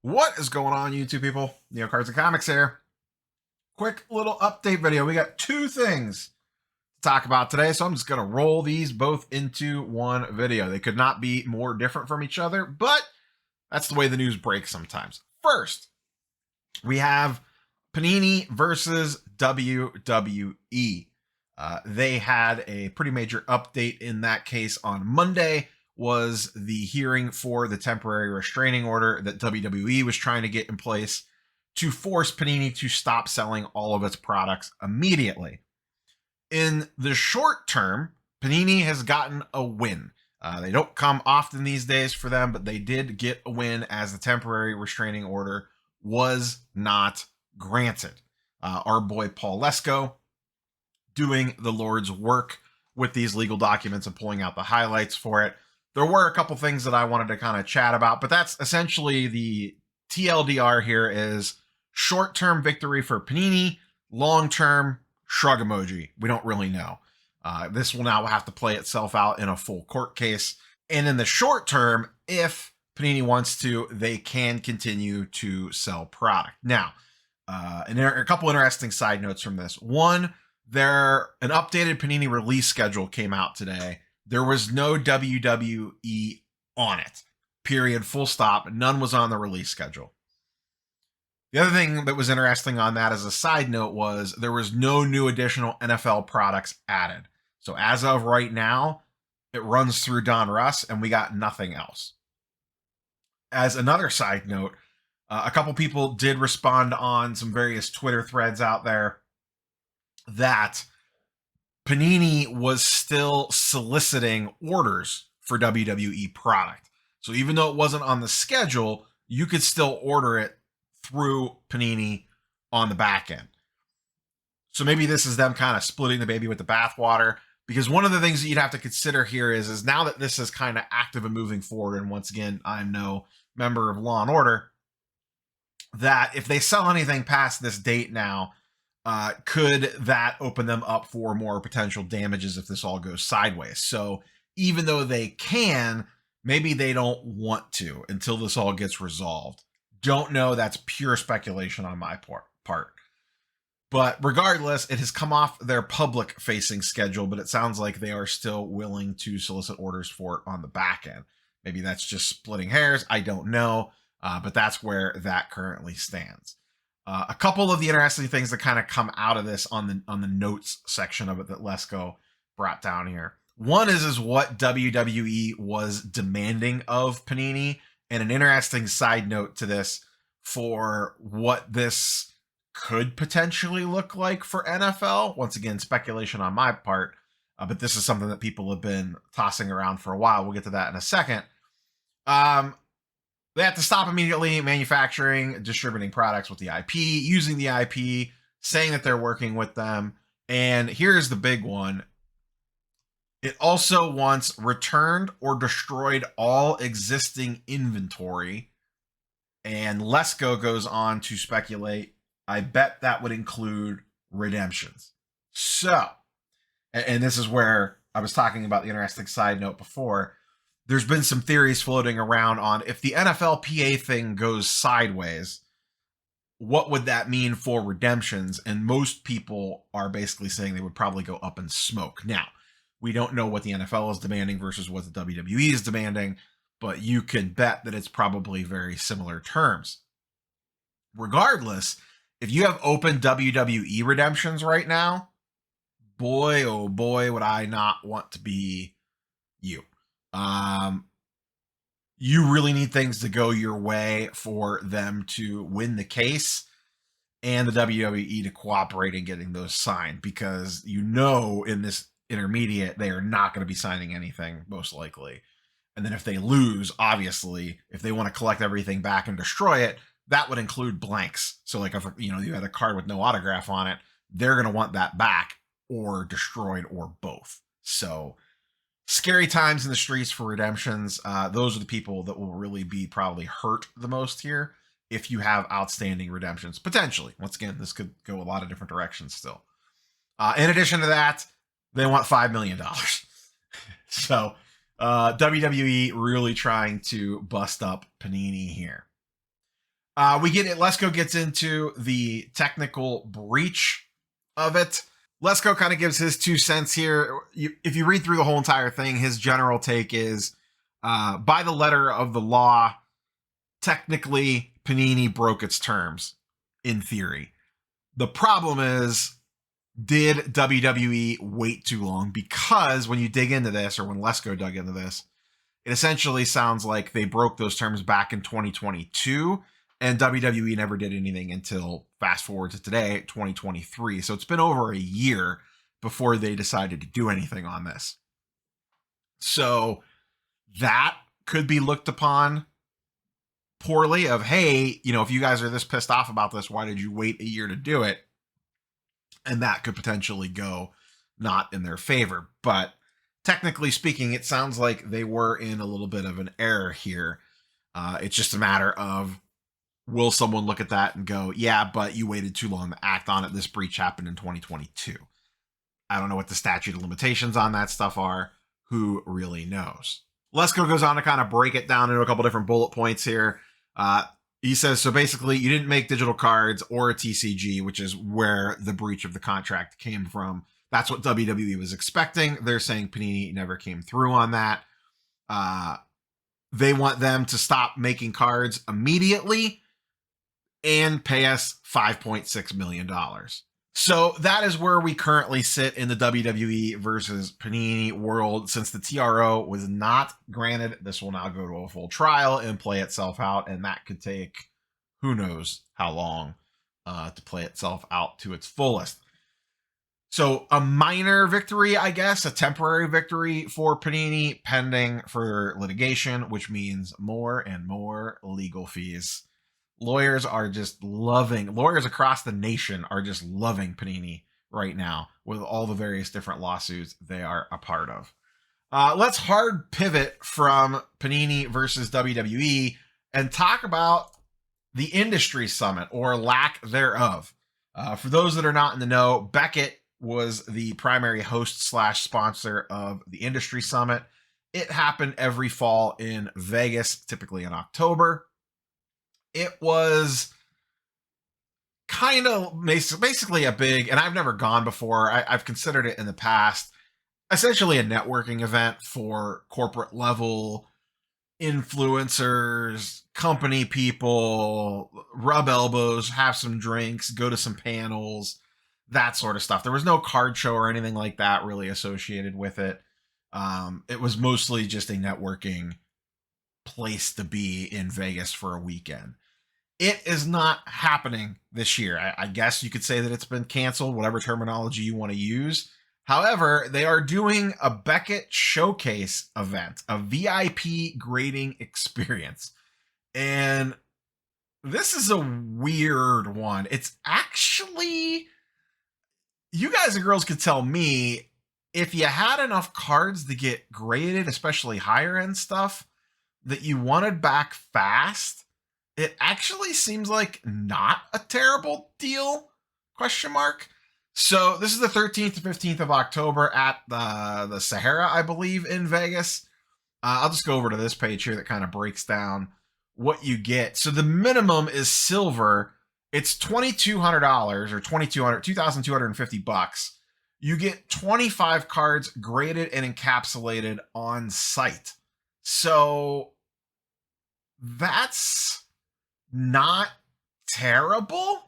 What is going on, YouTube people? Neo Cards and Comics here. Quick little update video. We got two things to talk about today, so I'm just going to roll these both into one video. They could not be more different from each other, but that's the way the news breaks sometimes. First, we have Panini versus WWE. They had a pretty major update in that case on Monday. Was the hearing for the temporary restraining order that WWE was trying to get in place to force Panini to stop selling all of its products immediately. In the short term, Panini has gotten a win. They don't come often these days for them, but they did get a win as the temporary restraining order was not granted. Our boy Paul Lesko doing the Lord's work with these legal documents and pulling out the highlights for it. There were a couple things that I wanted to kind of chat about, but that's essentially the TLDR here is short-term victory for Panini, long-term shrug emoji. We don't really know. This will now have to play itself out in a full court case. And in the short term, if Panini wants to, they can continue to sell product. Now, a couple interesting side notes from this. One, an updated Panini release schedule came out today. There was no WWE on it. Period. Full stop. None was on the release schedule. The other thing that was interesting on that as a side note was there was no new additional NFL products added. So as of right now, it runs through Don Russ and we got nothing else. As another side note, a couple people did respond on some various Twitter threads out there that Panini was still soliciting orders for WWE product. So even though it wasn't on the schedule, you could still order it through Panini on the back end. So maybe this is them kind of splitting the baby with the bathwater, because one of the things that you'd have to consider here is now that this is kind of active and moving forward, and once again, I'm no member of Law and Order, that if they sell anything past this date now, could that open them up for more potential damages if this all goes sideways? So even though they can, maybe they don't want to until this all gets resolved. Don't know. That's pure speculation on my part. But regardless, it has come off their public-facing schedule, but it sounds like they are still willing to solicit orders for it on the back end. Maybe that's just splitting hairs. I don't know, but that's where that currently stands. A couple of the interesting things that kind of come out of this on the notes section of it that Lesko brought down here. One is what WWE was demanding of Panini, and an interesting side note to this for what this could potentially look like for NFL. Once again, speculation on my part, but this is something that people have been tossing around for a while. We'll get to that in a second. They have to stop immediately manufacturing, distributing products with the IP, using the IP, saying that they're working with them. And here's the big one. It also wants returned or destroyed all existing inventory. And Lesko goes on to speculate, I bet that would include redemptions. So, and this is where I was talking about the interesting side note before. There's been some theories floating around on if the NFLPA thing goes sideways, what would that mean for redemptions? And most people are basically saying they would probably go up in smoke. Now, we don't know what the NFL is demanding versus what the WWE is demanding, but you can bet that it's probably very similar terms. Regardless, if you have open WWE redemptions right now, boy, oh boy, would I not want to be you. You really need things to go your way for them to win the case and the WWE to cooperate in getting those signed, because in this intermediate, they are not going to be signing anything most likely. And then if they lose, obviously, if they want to collect everything back and destroy it, that would include blanks. So like if you had a card with no autograph on it, they're going to want that back or destroyed or both. So scary times in the streets for redemptions. Those are the people that will really be probably hurt the most here if you have outstanding redemptions. Potentially. Once again, this could go a lot of different directions still. In addition to that, they want $5 million. So WWE really trying to bust up Panini here. Lesko gets into the technical breach of it. Lesko kind of gives his 2 cents here. If you read through the whole entire thing, his general take is, by the letter of the law, technically Panini broke its terms in theory. The problem is, did WWE wait too long? Because when you dig into this, or when Lesko dug into this, it essentially sounds like they broke those terms back in 2022, and WWE never did anything until fast forward to today, 2023. So it's been over a year before they decided to do anything on this. So that could be looked upon poorly of, hey, if you guys are this pissed off about this, why did you wait a year to do it? And that could potentially go not in their favor. But technically speaking, it sounds like they were in a little bit of an error here. It's just a matter of, will someone look at that and go, yeah, but you waited too long to act on it. This breach happened in 2022. I don't know what the statute of limitations on that stuff are. Who really knows? Lesko goes on to kind of break it down into a couple different bullet points here. He says, so basically, you didn't make digital cards or a TCG, which is where the breach of the contract came from. That's what WWE was expecting. They're saying Panini never came through on that. They want them to stop making cards immediately and pay us $5.6 million. So that is where we currently sit in the WWE versus Panini world. Since the TRO was not granted, this will now go to a full trial and play itself out, and that could take who knows how long to play itself out to its fullest. So a minor victory, I guess, a temporary victory for Panini pending further litigation, which means more and more legal fees. Lawyers across the nation are just loving Panini right now with all the various different lawsuits they are a part of. Let's hard pivot from Panini versus WWE and talk about the industry summit, or lack thereof. For those that are not in the know, Beckett was the primary host / sponsor of the industry summit. It happened every fall in Vegas, typically in October. It was kind of basically a big, and I've never gone before, I've considered it in the past, essentially a networking event for corporate level influencers, company people, rub elbows, have some drinks, go to some panels, that sort of stuff. There was no card show or anything like that really associated with it. It was mostly just a networking place to be in Vegas for a weekend. It is not happening this year. I guess you could say that it's been canceled, whatever terminology you want to use. However, they are doing a Beckett showcase event, a VIP grading experience. And this is a weird one. It's actually, you guys and girls could tell me, if you had enough cards to get graded, especially higher end stuff, that you wanted back fast, it actually seems like not a terrible deal, ? So this is the 13th to 15th of October at the Sahara, I believe, in Vegas. I'll just go over to this page here that kind of breaks down what you get. So the minimum is silver. It's $2,200 or $2,250. You get 25 cards graded and encapsulated on site. So that's not terrible.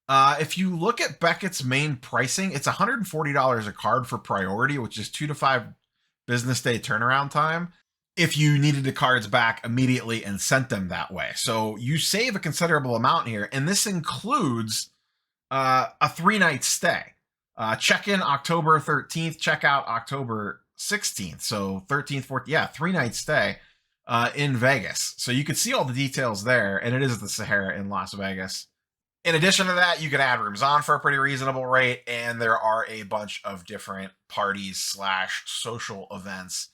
If you look at Beckett's main pricing, it's $140 a card for priority, which is 2 to 5 business day turnaround time, if you needed the cards back immediately and sent them that way. So you save a considerable amount here, and this includes a 3-night stay. Check-in October 13th, check-out October 16th. So 13th, 14th, 3-night stay in Vegas. So you can see all the details there, and it is at the Sahara in Las Vegas. In addition to that, you can add rooms on for a pretty reasonable rate, and there are a bunch of different parties / social events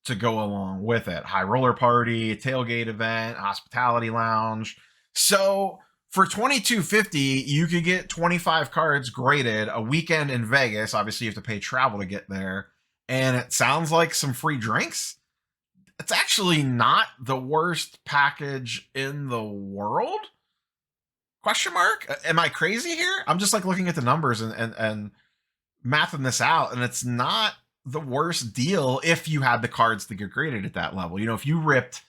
to go along with it. High roller party, tailgate event, hospitality lounge. So for $2,250, you could get 25 cards graded, a weekend in Vegas. Obviously, you have to pay travel to get there, and it sounds like some free drinks. It's actually not the worst package in the world. Question mark? Am I crazy here? I'm just like looking at the numbers and mathing this out, and it's not the worst deal if you had the cards to get graded at that level. You know, if you ripped,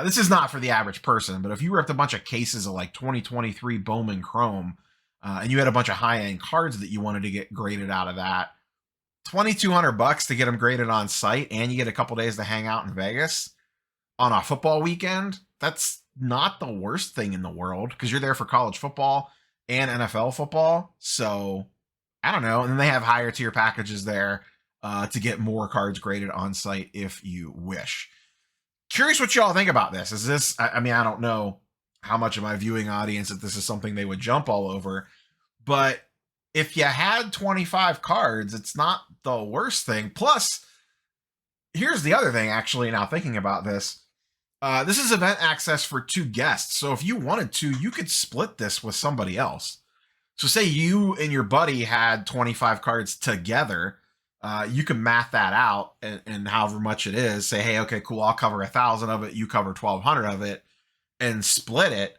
this is not for the average person, but if you ripped a bunch of cases of like 2023 Bowman Chrome, and you had a bunch of high-end cards that you wanted to get graded out of that, $2,200 to get them graded on site, and you get a couple days to hang out in Vegas on a football weekend, that's not the worst thing in the world, because you're there for college football and NFL football. So I don't know. And then they have higher tier packages there to get more cards graded on site if you wish. Curious what y'all think about this. Is this, I mean, I don't know how much of my viewing audience, if this is something they would jump all over, but if you had 25 cards, it's not the worst thing. Plus, here's the other thing, actually, now thinking about this. This is event access for 2 guests. So if you wanted to, you could split this with somebody else. So say you and your buddy had 25 cards together. You can math that out and however much it is, say, hey, okay, cool, I'll cover 1,000 of it, you cover 1,200 of it, and split it.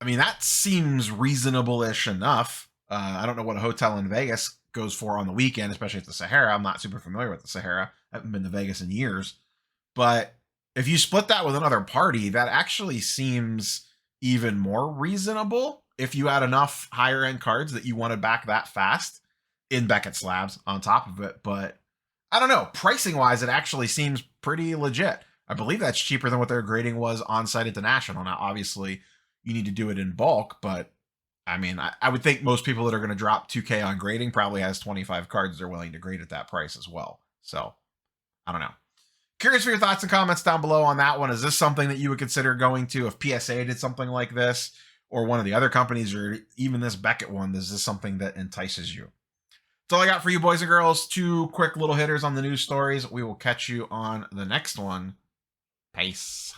I mean, that seems reasonable-ish enough. I don't know what a hotel in Vegas goes for on the weekend, especially at the Sahara. I'm not super familiar with the Sahara. I haven't been to Vegas in years. But if you split that with another party, that actually seems even more reasonable if you had enough higher-end cards that you wanted back that fast in Beckett slabs on top of it. But I don't know. Pricing-wise, it actually seems pretty legit. I believe that's cheaper than what their grading was on-site at the National. Now, obviously, you need to do it in bulk, but I mean, I would think most people that are going to drop 2K on grading probably has 25 cards they're willing to grade at that price as well. So, I don't know. Curious for your thoughts and comments down below on that one. Is this something that you would consider going to if PSA did something like this, or one of the other companies, or even this Beckett one? Is this something that entices you? That's all I got for you, boys and girls. 2 quick little hitters on the news stories. We will catch you on the next one. Peace.